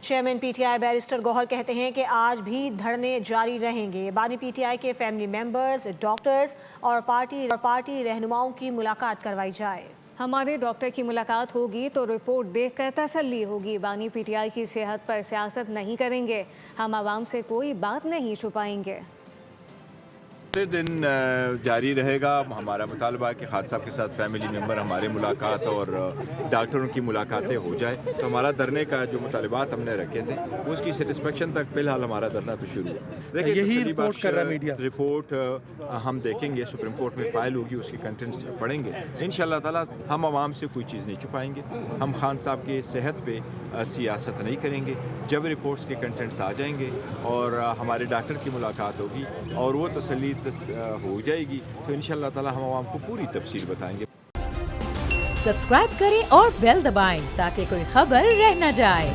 Chairman PTI barrister Gauhar कहते हैं कि आज भी धरने जारी रहेंगे। बानी पीटीआई के फैमिली मेंबर्स, डॉक्टर्स और पार्टी रहनुमाओं की मुलाकात करवाई जाए। हमारे डॉक्टर की मुलाकात होगी तो रिपोर्ट देखकर तसल्ली होगी। बानी पीटीआई की सेहत पर सियासत नहीं करेंगे। हम आवाम से कोई बात नहीं छुपाएंगे। दिन जारी रहेगा। हमारा मुतालबा है कि खान साहब के साथ फैमिली मेम्बर हमारे मुलाकात और डॉक्टरों की मुलाकातें हो जाए। तो हमारा धरने का जो मुतालबात हमने रखे थे उसकी सेटिस्फेक्शन तक फिलहाल हमारा धरना तो शुरू है। देखिए यही रिपोर्ट कर रहा मीडिया। रिपोर्ट हम देखेंगे, सुप्रीम कोर्ट में फाइल होगी, उसके कंटेंट्स पढ़ेंगे। इंशाअल्लाह ताला हम आवाम से कोई चीज़ नहीं छुपाएंगे। हम खान साहब के सेहत पे सियासत नहीं करेंगे। जब रिपोर्ट्स के कंटेंट्स आ जाएंगे और हमारे डॉक्टर की मुलाकात होगी और वो तसल्ली हो जाएगी तो इंशाअल्लाह ताला हम आवाम को पूरी तफसील बताएंगे। सब्सक्राइब करें और बेल दबाएं ताकि कोई खबर रह न जाए।